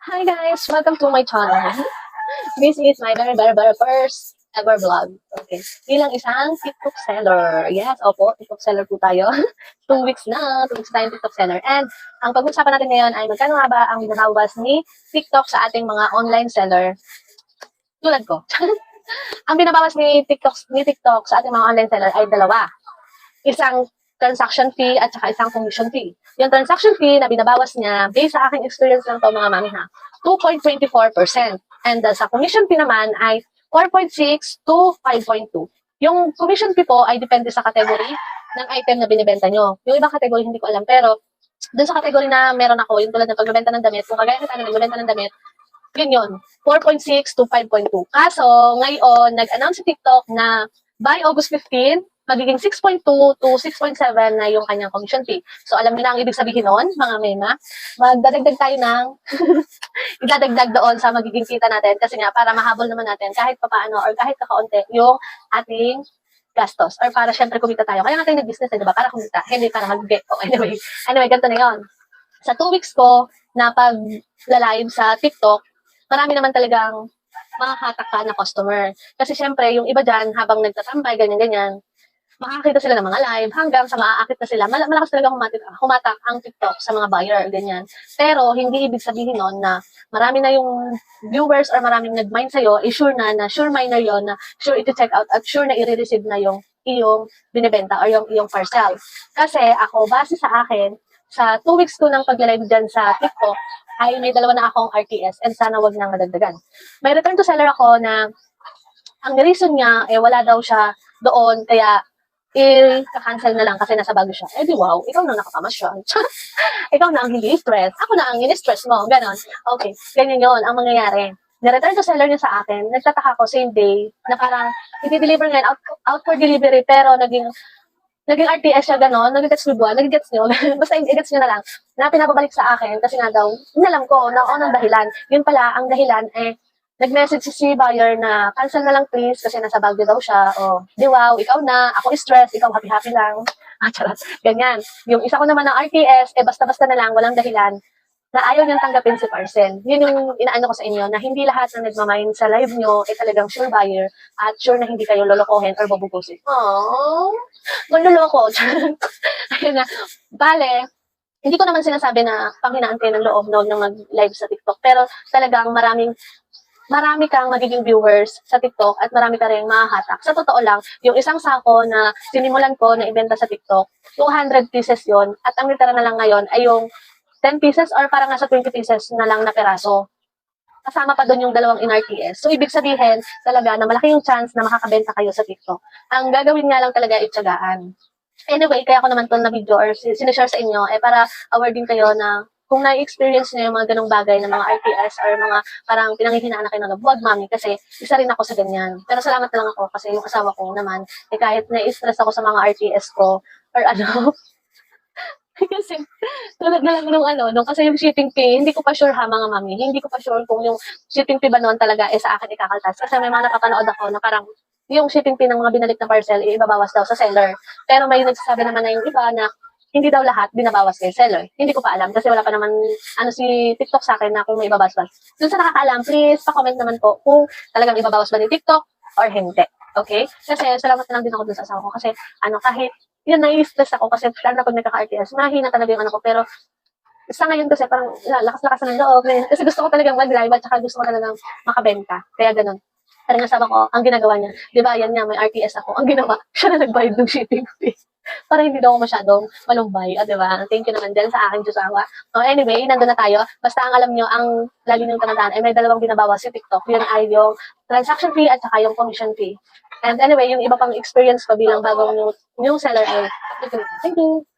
Hi guys! Welcome to my channel. This is my very first ever vlog. Okay. Bilang isang TikTok seller. Yes, opo, TikTok seller po tayo. 2 weeks na. 2 weeks tayong TikTok seller. And ang pag-uusapan natin ngayon ay magkano nga ba ang binabawas ni TikTok sa ating mga online seller. Tulad ko. Ang binabawas ni TikTok sa ating mga online seller ay dalawa. Isang transaction fee at saka isang commission fee. Yung transaction fee na binabawas niya, based sa aking experience lang to mga mami ha, 2.24%. And sa commission fee naman ay 4.6 to 5.2. Yung commission fee po ay depende sa category ng item na binibenta nyo. Yung ibang category hindi ko alam, pero dun sa category na meron ako, yung tulad ng pagbebenta ng damit, kung kagaya ng nagbebenta ng damit, yun, 4.6 to 5.2. Kaso, ngayon, nag-announce si TikTok na by August 15, magiging 6.2 to 6.7 na yung kanyang commission fee. So, alam niyo na ang ibig sabihin nun, mga mema. Magdadagdag tayo ng idadagdag doon sa magiging kita natin kasi nga, para mahabol naman natin kahit papaano or kahit kakaunti yung ating gastos. Or para syempre kumita tayo. Kaya nga tayo nag-business, diba? Para kumita, hindi para mag-get. Oh, anyway, ganito na yun. Sa 2 weeks ko na pag-live sa TikTok, marami naman talagang makahatak ka na customer. Kasi syempre, yung iba dyan, habang nagtatambay, ganyan-ganyan, makakita sila ng mga live hanggang sa maaakit na sila. Malakas talaga humatak ang TikTok sa mga buyer, ganyan. Pero, hindi ibig sabihin nun na marami na yung viewers or maraming nag-mind sa'yo, sure na sure minor yon na sure iti-check out at sure na i-receive na yung iyong binibenta or yung iyong parcel. Kasi ako, base sa akin, sa 2 weeks ko ng pag-live dyan sa TikTok, ay may dalawa na akong RTS and sana wag nang madagdagan. May return to seller ako na ang reason niya, wala daw siya doon, kaya i-cancel na lang kasi nasa Baguio siya. Di wow, ikaw na nakakamasyon. Ikaw na ang hindi stress. Ako na ang ini-stress mo. Ganon. Okay, ganyan yon ang mangyayari. Ni-return to seller niya sa akin, nagtataka ko same day, na parang i-deliver ngayon, out for delivery, pero naging RTS siya gano'n, nag-gets mo ba? Nag-gets nyo? Basta i-gets nyo na lang, na pinapabalik sa akin kasi nga daw, inalam ko na ang dahilan. Yun pala, ang dahilan nag-message si buyer na cancel na lang please kasi nasa Baguio daw siya. O, di wow, ikaw na, ako stress, ikaw happy-happy lang. Charot. Ganyan. Yung isa ko naman ng RTS, basta-basta na lang, walang dahilan, na ayaw niyang tanggapin si parcel. Yun yung inaano ko sa inyo, na hindi lahat na nagmamind sa live nyo talagang sure buyer at sure na hindi kayo lolokohin or babugusin. Aww, manloloko. Ayun na. Bale, hindi ko naman sinasabi na panghinaan kayo ng loob no, ng mag-live sa TikTok. Pero talagang marami kang magiging viewers sa TikTok at marami ka rin mahahatak. Sa totoo lang, yung isang sako na sinimulan ko na ibenta sa TikTok, 200 pieces yon at ang litera na lang ngayon ay yung 10 pieces or parang nasa 20 pieces na lang na peraso. Kasama pa doon yung dalawang in-RTS. So, ibig sabihin talaga na malaki yung chance na makakabenta kayo sa TikTok. Ang gagawin nga lang talaga itsagaan. Anyway, kaya ako naman to na video or sinishare sa inyo para aware din kayo na kung na-experience niyo yung mga ganong bagay ng mga RTS or mga parang pinanghihinaan na kayo ng buwag mami kasi isa rin ako sa ganyan. Pero salamat na lang ako kasi yung asawa ko naman, kahit na-stress ako sa mga RTS ko or ano, kasi tulad na lang nung kasi yung shipping fee, hindi ko pa sure ha mga mami, hindi ko pa sure kung yung shipping fee ba noon talaga sa akin ikakaltas. Kasi may mga napapanood ako na parang yung shipping fee ng mga binalik na parcel, ibabawas daw sa seller. Pero may nagsasabi naman na yung iba na hindi daw lahat binabawas kay seller. Hindi ko pa alam kasi wala pa naman si TikTok sa akin na kung may ibabawas ba. Dun sa nakakaalam, please pa-comment naman po kung talagang ibabawas ba ni TikTok or hindi. Okay? Kasi salamat na lang din ako dun sa asawa ko kasi kahit yun, nai-stress ako kasi lalo na pag nagkaka-RTS, mahina talaga yung ko. Pero sa ngayon kasi parang lakas-lakas ng loob. Kasi gusto ko talagang mag-live at saka gusto ko talagang makabenta. Kaya ganun. Parang nasabi ko, ang ginagawa niya, di ba, yan niya, may RTS ako. Ang ginawa, siya na nagbayad ng shipping fee. Para hindi daw ako masyadong malumbay. Di ba? Thank you naman din sa aking Josawa. So anyway, nandun na tayo. Basta ang alam nyo, ang lagi niyong tandaan, may dalawang binabawas si TikTok. Yun ay yung transaction fee at saka yung commission fee. And anyway, yung iba pang experience ko bilang bagong new seller ay, thank you.